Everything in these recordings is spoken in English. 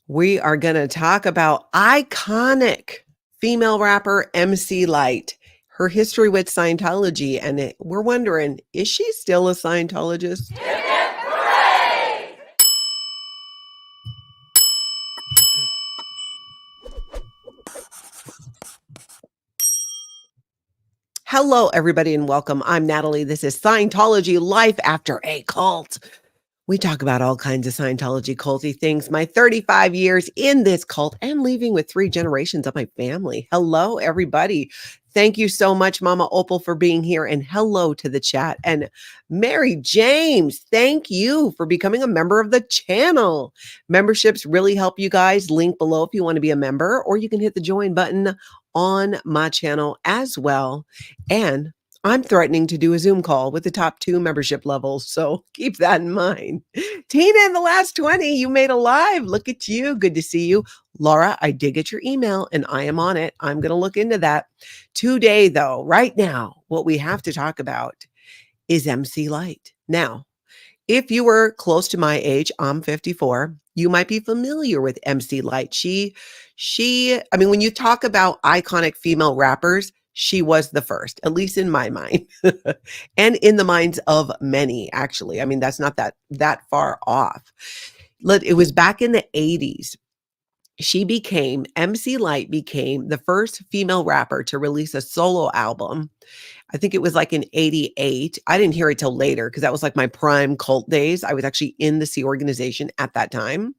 We are going to talk about iconic female rapper MC Lyte, her history with Scientology. And we're wondering, is she still a Scientologist? Hello, everybody, and welcome. I'm Natalie. This is Scientology Life After a Cult. We talk about all kinds of Scientology culty things. My 35 years in this cult and leaving with 3 generations of my family. Hello, everybody. Thank you so much, Mama Opal, for being here. And hello to the chat. And Mary James, thank you for becoming a member of the channel. Memberships really help you guys. Link below if you want to be a member, or you can hit the join button on my channel as well. And I'm threatening to do a Zoom call with the top 2 membership levels, so keep that in mind. Tina, in the last 20, you made a live. Look at you. Good to see you. Laura, I did get your email, and I am on it. I'm going to look into that. Today, though, right now, what we have to talk about is MC Lyte. Now, if you were close to my age, I'm 54, you might be familiar with MC Lyte. I mean, when you talk about iconic female rappers, she was the first, at least in my mind, and in the minds of many, actually. I mean, that's not that far off. It was back in the 80s. MC Lyte became the first female rapper to release a solo album. I think it was like in 88. I didn't hear it till later because that was like my prime cult days. I was actually in the Sea organization at that time.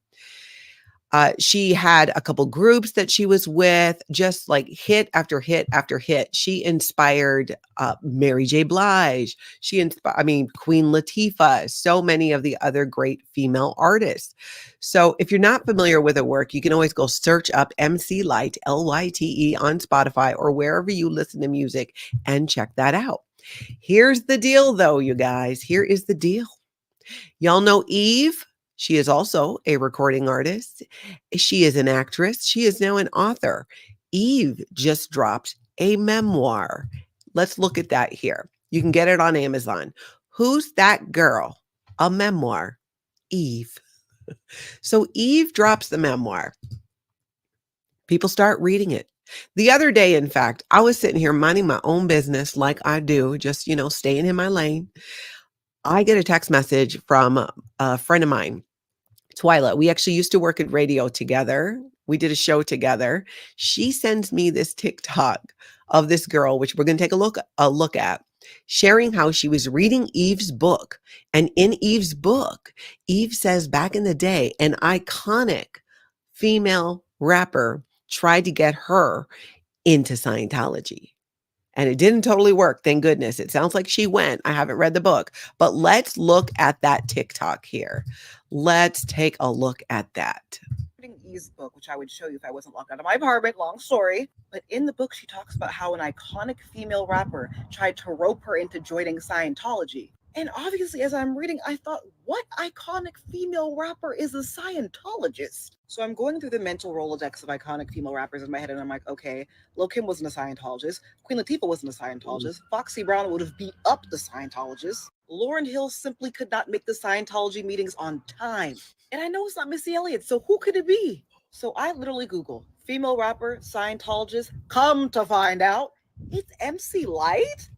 She had a couple groups that she was with, just like hit after hit after hit. She inspired Mary J. Blige. Queen Latifah, so many of the other great female artists. So if you're not familiar with her work, you can always go search up MC Lyte, Lyte, on Spotify or wherever you listen to music and check that out. Here's the deal, though, you guys. Here is the deal. Y'all know Eve? She is also a recording artist. She is an actress. She is now an author. Eve just dropped a memoir. Let's look at that here. You can get it on Amazon. Who's That Girl? A memoir. Eve. So Eve drops the memoir. People start reading it. The other day, in fact, I was sitting here minding my own business like I do, just, staying in my lane. I get a text message from a friend of mine, Twyla. We actually used to work at radio together. We did a show together. She sends me this TikTok of this girl, which we're going to take a look at, sharing how she was reading Eve's book. And in Eve's book, Eve says back in the day, an iconic female rapper tried to get her into Scientology. And it didn't totally work, thank goodness. It sounds like she went. I haven't read the book, but let's look at that TikTok here. Let's take a look at that. Reading Eve's book, which I would show you if I wasn't locked out of my apartment, long story. But in the book, she talks about how an iconic female rapper tried to rope her into joining Scientology. And obviously, as I'm reading, I thought, what iconic female rapper is a Scientologist? So I'm going through the mental Rolodex of iconic female rappers in my head, and I'm like, okay, Lil' Kim wasn't a Scientologist. Queen Latifah wasn't a Scientologist. Foxy Brown would have beat up the Scientologists. Lauryn Hill simply could not make the Scientology meetings on time. And I know it's not Missy Elliott, so who could it be? So I literally Google female rapper, Scientologist. Come to find out, it's MC Lyte.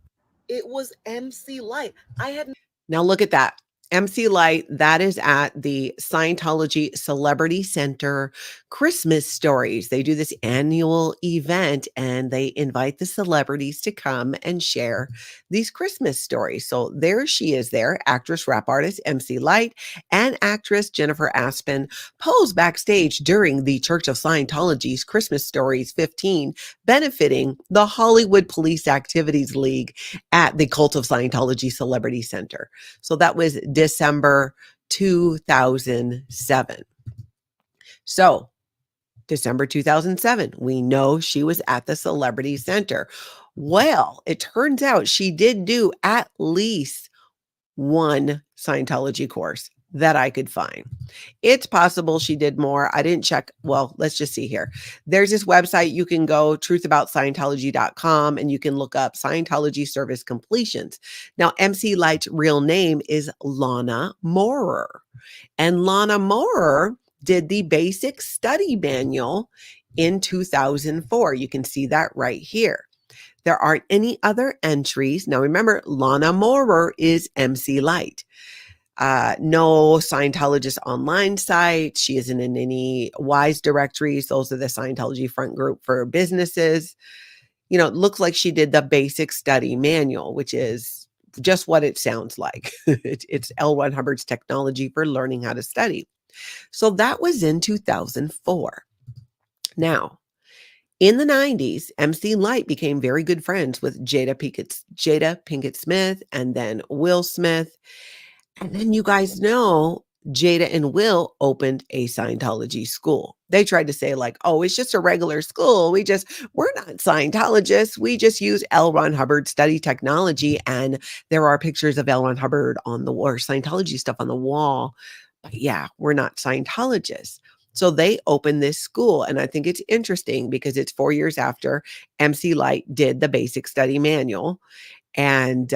It was MC Lyte. Now look at that. MC Lyte, that is at the Scientology Celebrity Center Christmas Stories. They do this annual event and they invite the celebrities to come and share these Christmas stories. So there she is there, actress, rap artist, MC Lyte, and actress Jennifer Aspen pose backstage during the Church of Scientology's Christmas Stories 15, benefiting the Hollywood Police Activities League at the Cult of Scientology Celebrity Center. So that was December 2007. So December 2007, we know she was at the Celebrity Center. Well, it turns out she did do at least one Scientology course that I could find. It's possible she did more. I didn't check. Well, let's just see here. There's this website you can go, truthaboutscientology.com, and you can look up Scientology service completions. Now, MC Lyte's real name is Lana Moorer. And Lana Moorer did the basic study manual in 2004. You can see that right here. There aren't any other entries. Now remember, Lana Morer is MC Lyte. No Scientologist online site. She isn't in any WISE directories. Those are the Scientology front group for businesses. It looks like she did the basic study manual, which is just what it sounds like. It's L. Ron Hubbard's technology for learning how to study. So that was in 2004. Now, in the 90s, MC Lyte became very good friends with Jada Pinkett Smith and then Will Smith. And then you guys know Jada and Will opened a Scientology school. They tried to say like, oh, it's just a regular school. We're not Scientologists. We just use L. Ron Hubbard study technology. And there are pictures of L. Ron Hubbard on the wall, or Scientology stuff on the wall. But yeah, we're not Scientologists. So they opened this school. And I think it's interesting because it's 4 years after MC Lyte did the basic study manual. And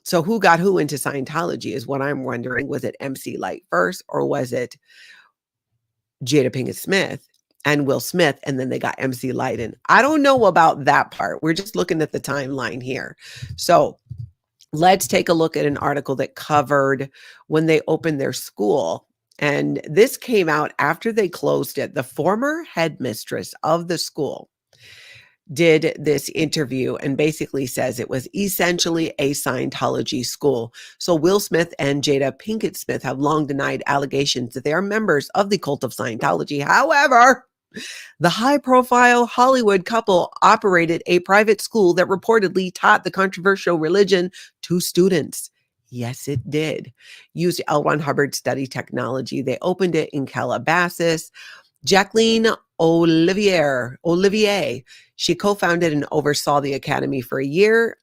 so who got who into Scientology is what I'm wondering. Was it MC Lyte first, or was it Jada Pinkett Smith and Will Smith, and then they got MC Lyte in? I don't know about that part. We're just looking at the timeline here. So let's take a look at an article that covered when they opened their school. And this came out after they closed it. The former headmistress of the school did this interview and basically says it was essentially a Scientology school. So Will Smith and Jada Pinkett Smith have long denied allegations that they are members of the cult of Scientology. However, the high-profile Hollywood couple operated a private school that reportedly taught the controversial religion to students. Yes, it did. Used L. Ron Hubbard study technology. They opened it in Calabasas. Jacqueline Olivier, she co-founded and oversaw the academy for a year.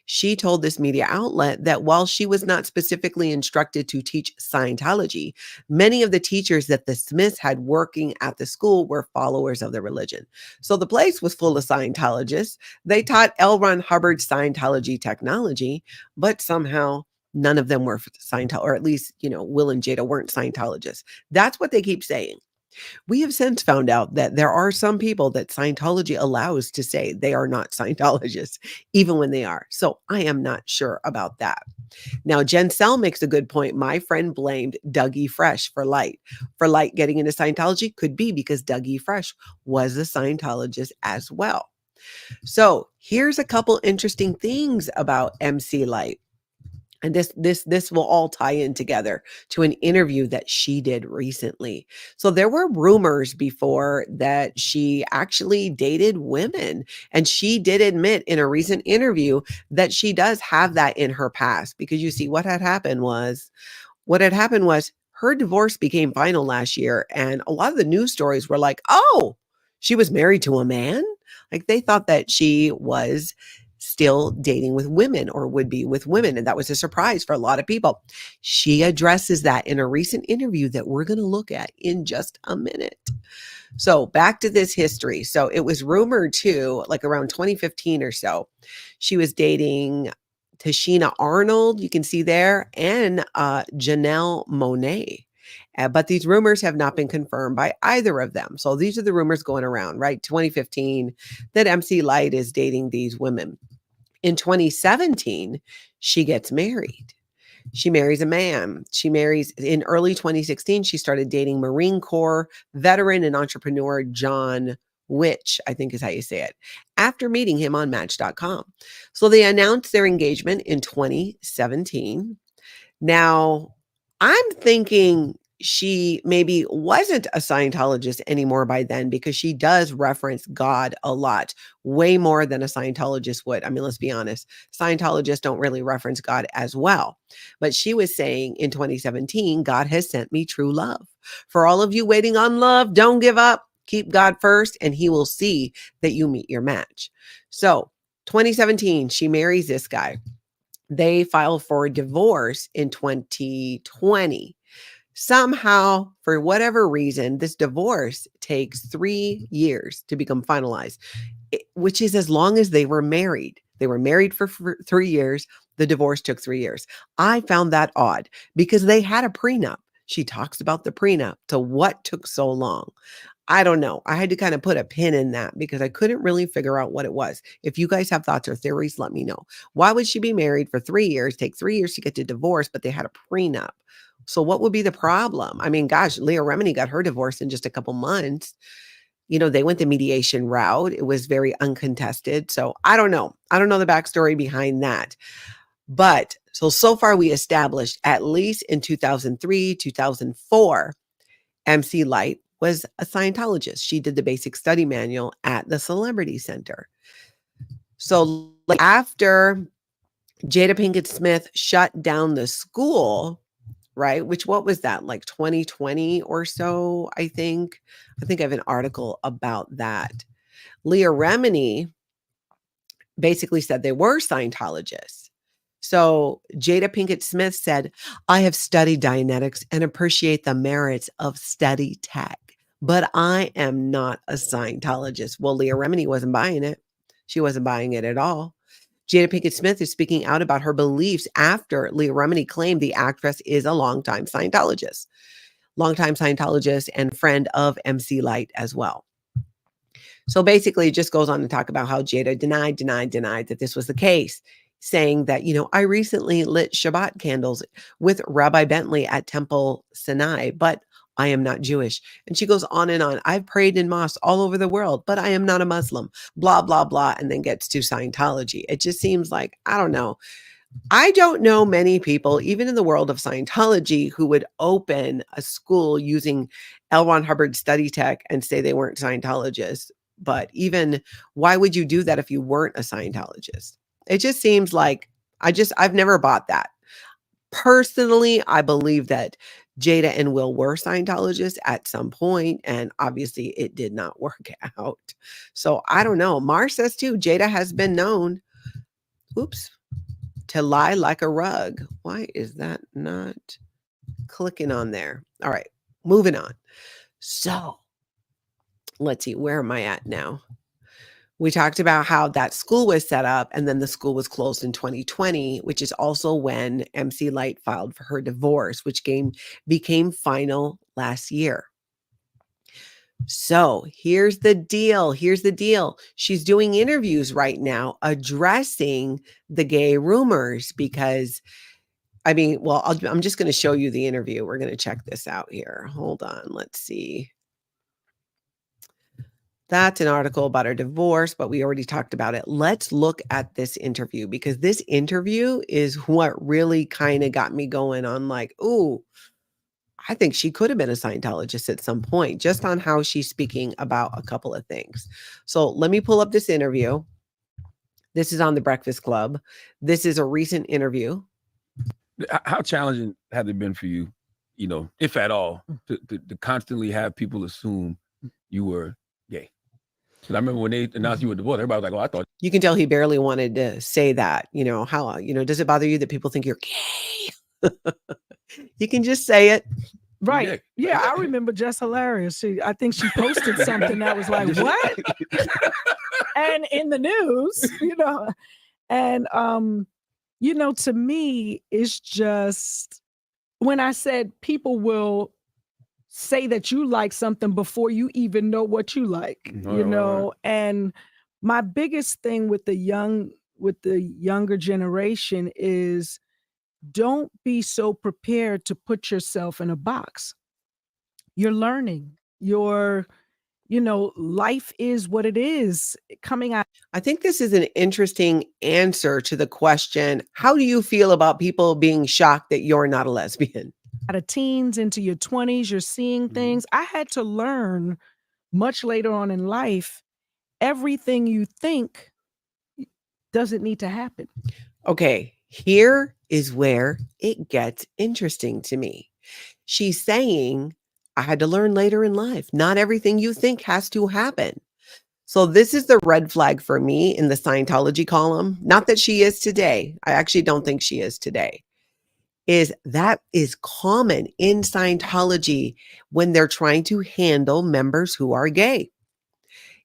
She told this media outlet that while she was not specifically instructed to teach Scientology, many of the teachers that the Smiths had working at the school were followers of the religion. So the place was full of Scientologists. They taught L. Ron Hubbard Scientology technology, but somehow none of them were Scientologists, or at least, Will and Jada weren't Scientologists. That's what they keep saying. We have since found out that there are some people that Scientology allows to say they are not Scientologists, even when they are. So I am not sure about that. Now, Jen Sell makes a good point. My friend blamed Dougie Fresh for Lyte. For Lyte getting into Scientology could be because Dougie Fresh was a Scientologist as well. So here's a couple interesting things about MC Lyte. And this will all tie in together to an interview that she did recently. So there were rumors before that she actually dated women. And she did admit in a recent interview that she does have that in her past, because you see what had happened was her divorce became final last year. And a lot of the news stories were like, oh, she was married to a man. Like they thought that she was still dating with women or would be with women. And that was a surprise for a lot of people. She addresses that in a recent interview that we're going to look at in just a minute. So back to this history. So it was rumored too, like around 2015 or so, she was dating Tashina Arnold, you can see there, and Janelle Monáe. But these rumors have not been confirmed by either of them. So these are the rumors going around, right? 2015, that MC Lyte is dating these women. In 2017, she gets married. She marries a man. She marries in early 2016. She started dating Marine Corps veteran and entrepreneur John Witch, I think is how you say it, after meeting him on Match.com. So they announced their engagement in 2017. Now, I'm thinking she maybe wasn't a Scientologist anymore by then, because she does reference God a lot, way more than a Scientologist would. I mean, let's be honest, Scientologists don't really reference God as well. But she was saying in 2017, God has sent me true love. For all of you waiting on love, don't give up. Keep God first, and he will see that you meet your match. So 2017, she marries this guy. They file for divorce in 2020. Somehow, for whatever reason, this divorce takes 3 years to become finalized, which is as long as they were married. They were married for 3 years. The divorce took 3 years. I found that odd because they had a prenup. She talks about the prenup. So what took so long? I don't know. I had to kind of put a pin in that because I couldn't really figure out what it was. If you guys have thoughts or theories, let me know. Why would she be married for 3 years, take 3 years to get to divorce, but they had a prenup? So what would be the problem? I mean, gosh, Leah Remini got her divorce in just a couple months. They went the mediation route. It was very uncontested. So I don't know. I don't know the backstory behind that. But so far we established at least in 2003, 2004, MC Lyte was a Scientologist. She did the basic study manual at the Celebrity Center. So after Jada Pinkett Smith shut down the school, right? What was that? Like 2020 or so, I think. I think I have an article about that. Leah Remini basically said they were Scientologists. So Jada Pinkett Smith said, I have studied Dianetics and appreciate the merits of study tech, but I am not a Scientologist. Well, Leah Remini wasn't buying it. She wasn't buying it at all. Jada Pinkett Smith is speaking out about her beliefs after Leah Remini claimed the actress is a longtime Scientologist and friend of MC Lyte as well. So basically, it just goes on to talk about how Jada denied that this was the case, saying that, I recently lit Shabbat candles with Rabbi Bentley at Temple Sinai, but I am not Jewish. And she goes on and on. I've prayed in mosques all over the world, but I am not a Muslim, blah, blah, blah, and then gets to Scientology. It just seems like, I don't know. I don't know many people, even in the world of Scientology, who would open a school using L. Ron Hubbard study tech and say they weren't Scientologists. But even, why would you do that if you weren't a Scientologist? It just seems like, I've never bought that. Personally, I believe that Jada and Will were Scientologists at some point, and obviously it did not work out. So I don't know. Mar says too, Jada has been known, to lie like a rug. Why is that not clicking on there? All right, moving on. So let's see, where am I at now? We talked about how that school was set up and then the school was closed in 2020, which is also when MC Lyte filed for her divorce, which became final last year. So here's the deal. She's doing interviews right now addressing the gay rumors because, I'm just going to show you the interview. We're going to check this out here. Hold on. Let's see. That's an article about her divorce, but we already talked about it. Let's look at this interview because this interview is what really kind of got me going on like, ooh, I think she could have been a Scientologist at some point, just on how she's speaking about a couple of things. So let me pull up this interview. This is on The Breakfast Club. This is a recent interview. How challenging had it been for you, if at all, to constantly have people assume you were gay? Because I remember when they announced you were divorced, everybody was like, "Oh, I thought." You can tell he barely wanted to say that. How, does it bother you that people think you're gay? You can just say it. Right. Yeah, I remember Just Hilarious. I think she posted something that was like, what? And in the news, and, to me, it's just, when I said people will say that you like something before you even know what you like, right. And my biggest thing with the younger generation is don't be so prepared to put yourself in a box. You're learning. Life is what it is coming out. I think this is an interesting answer to the question, how do you feel about people being shocked that you're not a lesbian? Out of teens into your 20s, you're seeing things. I had to learn much later on in life, everything you think doesn't need to happen. Okay, here is where it gets interesting to me. She's saying, I had to learn later in life. Not everything you think has to happen. So this is the red flag for me in the Scientology column. Not that she is today. I actually don't think she is today. That is common in Scientology when they're trying to handle members who are gay.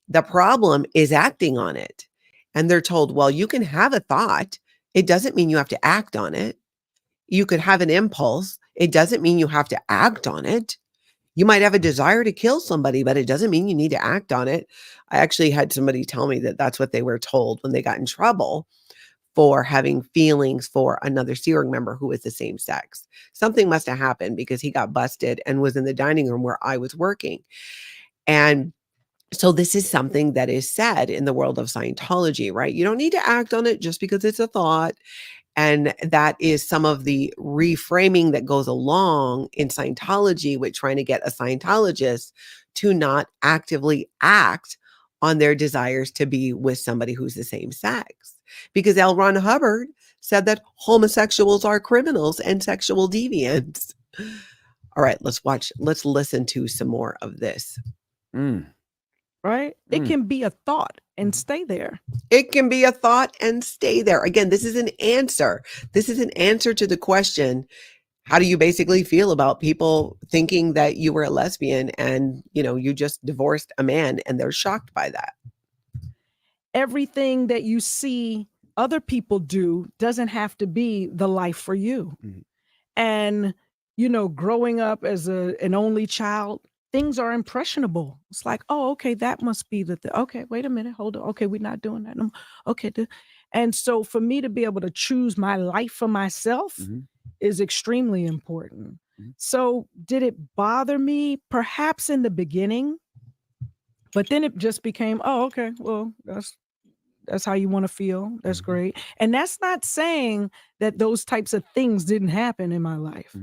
The problem is acting on it. And they're told, well, you can have a thought. It doesn't mean you have to act on it. You could have an impulse. It doesn't mean you have to act on it. You might have a desire to kill somebody, but it doesn't mean you need to act on it. I actually had somebody tell me that that's what they were told when they got in trouble for having feelings for another Sea Org member who was the same sex. Something must have happened because he got busted and was in the dining room where I was working. And so this is something that is said in the world of Scientology, right? You don't need to act on it just because it's a thought. And that is some of the reframing that goes along in Scientology with trying to get a Scientologist to not actively act on their desires to be with somebody who's the same sex. Because L. Ron Hubbard said that homosexuals are criminals and sexual deviants. All right, let's listen to some more of this. Right? It can be a thought and stay there. It can be a thought and stay there. Again, this is an answer. This is an answer to the question, how do you basically feel about people thinking that you were a lesbian and, you just divorced a man and they're shocked by that? Everything that you see other people do doesn't have to be the life for you. And, growing up as an only child, things are impressionable. It's like, oh, okay, that must be okay, wait a minute, hold on. Okay, we're not doing that no more. Okay. And so for me to be able to choose my life for myself is extremely important. So did it bother me? Perhaps in the beginning, but then it just became, oh, okay, well, that's how you want to feel. That's great. And that's not saying that those types of things didn't happen in my life.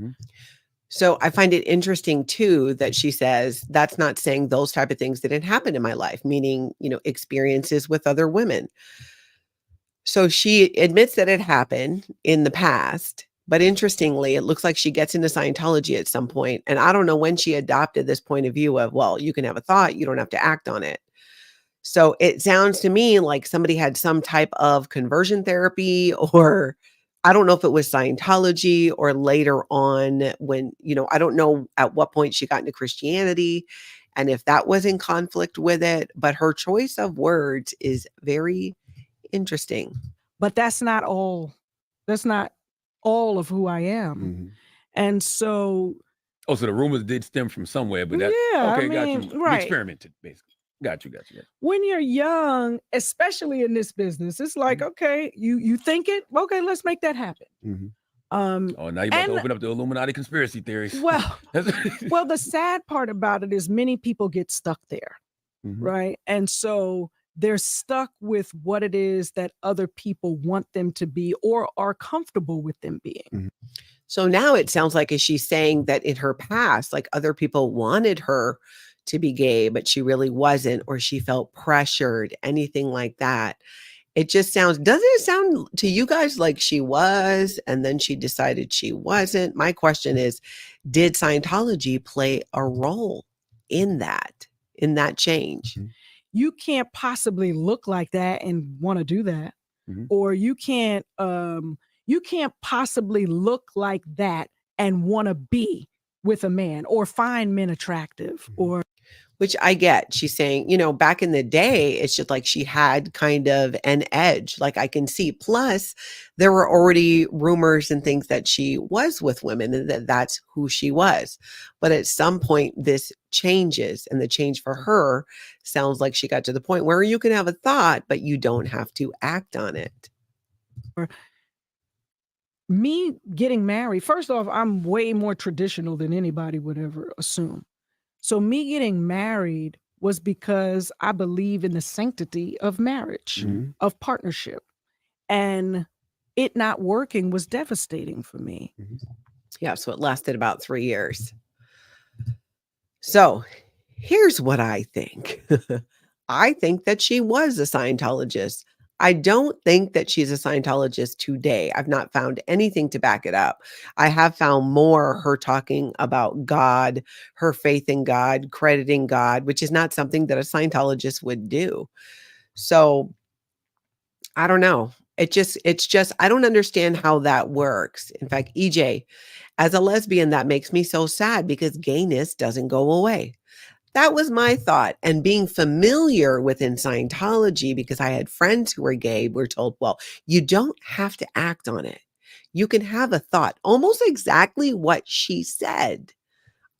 So I find it interesting too that she says that's not saying those type of things didn't happen in my life, meaning, experiences with other women. So she admits that it happened in the past, but interestingly, it looks like she gets into Scientology at some point. And I don't know when she adopted this point of view of, well, you can have a thought, you don't have to act on it. So it sounds to me like somebody had some type of conversion therapy, or I don't know if it was Scientology or later on when, I don't know at what point she got into Christianity and if that was in conflict with it, but her choice of words is very interesting. But that's not all of who I am. And so. Oh, so the rumors did stem from somewhere, but that's okay. Got you. Right. You experimented, basically. Got you. When you're young, especially in this business, it's like, okay, you think it, okay, let's make that happen. Now you're about to open up the Illuminati conspiracy theories. Well, the sad part about it is many people get stuck there, right? And so they're stuck with what it is that other people want them to be or are comfortable with them being. So now it sounds like as she's saying that in her past, like other people wanted her to be gay, but she really wasn't, or she felt pressured, anything like that. It just doesn't it sound to you guys like she was, and then she decided she wasn't? My question is, did Scientology play a role in that change? You can't possibly look like that and want to do that. Or you can't possibly look like that and want to be with a man or find men attractive or. Which I get. She's saying, back in the day, it's just like she had kind of an edge, like I can see. Plus, there were already rumors and things that she was with women and that's who she was. But at some point, this changes. And the change for her sounds like she got to the point where you can have a thought, but you don't have to act on it. Me getting married, first off, I'm way more traditional than anybody would ever assume. So me getting married was because I believe in the sanctity of marriage, of partnership. And it not working was devastating for me. Yeah, so it lasted about 3 years. So here's what I think. I think that she was a Scientologist. I don't think that she's a Scientologist today. I've not found anything to back it up. I have found more her talking about God, her faith in God, crediting God, which is not something that a Scientologist would do. So I don't know. It's just, I don't understand how that works. In fact, EJ, as a lesbian, that makes me so sad because gayness doesn't go away. That was my thought. And being familiar within Scientology, because I had friends who were gay, were told, well, you don't have to act on it. You can have a thought, almost exactly what she said.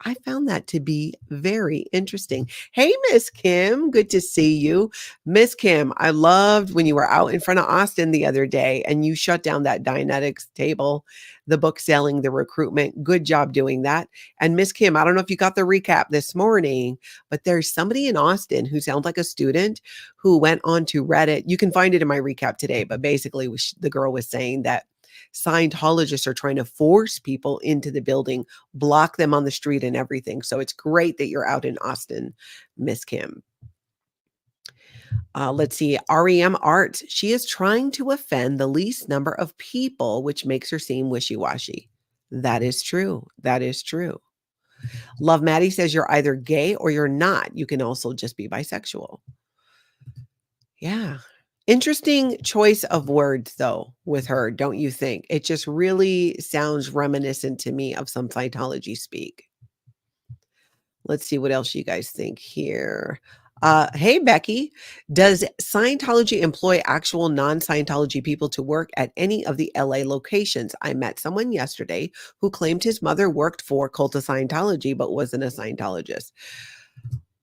I found that to be very interesting. Hey, Miss Kim, good to see you. Miss Kim, I loved when you were out in front of Austin the other day and you shut down that Dianetics table, the book selling, the recruitment. Good job doing that. And Miss Kim, I don't know if you got the recap this morning, but there's somebody in Austin who sounds like a student who went on to Reddit. You can find it in my recap today, but basically the girl was saying that Scientologists are trying to force people into the building, block them on the street and everything. So it's great that you're out in Austin, Miss Kim. Let's see. REM Arts. She is trying to offend the least number of people, which makes her seem wishy-washy. That is true. That is true. Love Maddie says you're either gay or you're not. You can also just be bisexual. Yeah. Interesting choice of words, though, with her, don't you think? It just really sounds reminiscent to me of some Scientology speak. Let's see what else you guys think here. Hey, Becky, does Scientology employ actual non-Scientology people to work at any of the LA locations? I met someone yesterday who claimed his mother worked for Cult of Scientology, but wasn't a Scientologist.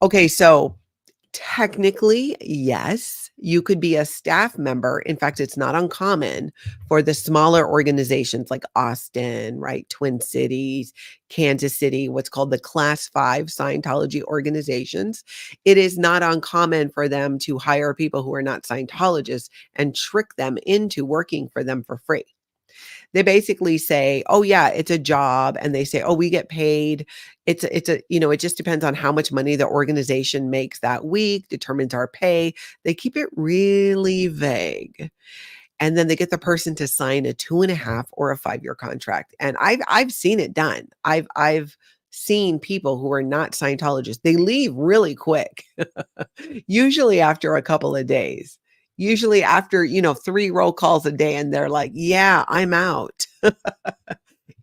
Okay, so technically, yes, you could be a staff member. In fact, it's not uncommon for the smaller organizations like Austin, right? Twin Cities, Kansas City, what's called the Class 5 Scientology organizations. It is not uncommon for them to hire people who are not Scientologists and trick them into working for them for free. They basically say, oh yeah, it's a job. And they say, oh, we get paid. It's a, it just depends on how much money the organization makes that week, determines our pay. They keep it really vague. And then they get the person to sign a 2.5 or a 5-year contract. And I've seen it done. I've seen people who are not Scientologists. They leave really quick, usually after a couple of days. Usually after, 3 roll calls a day, and they're like, yeah, I'm out.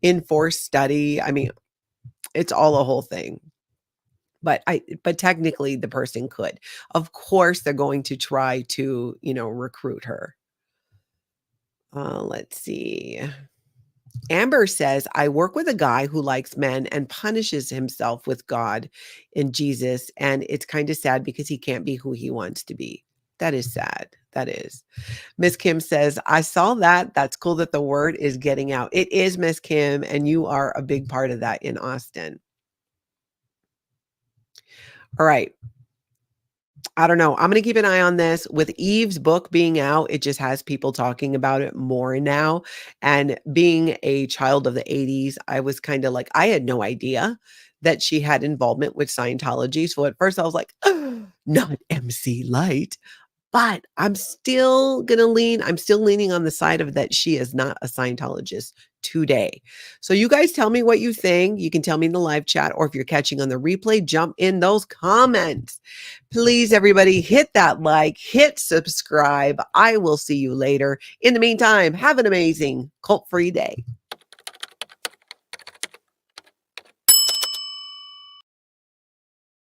Enforced study. I mean, it's all a whole thing. But technically the person could. Of course, they're going to try to, recruit her. Let's see. Amber says, I work with a guy who likes men and punishes himself with God and Jesus. And it's kind of sad because he can't be who he wants to be. That is sad. That is. Miss Kim says, I saw that. That's cool that the word is getting out. It is, Miss Kim, and you are a big part of that in Austin. All right. I don't know. I'm going to keep an eye on this. With Eve's book being out, it just has people talking about it more now. And being a child of the 80s, I was kind of like, I had no idea that she had involvement with Scientology. So at first I was like, oh, not MC Lyte. But I'm still leaning on the side of that she is not a Scientologist today. So you guys tell me what you think. You can tell me in the live chat, or if you're catching on the replay, jump in those comments. Please, everybody, hit that like, hit subscribe. I will see you later. In the meantime, have an amazing cult-free day.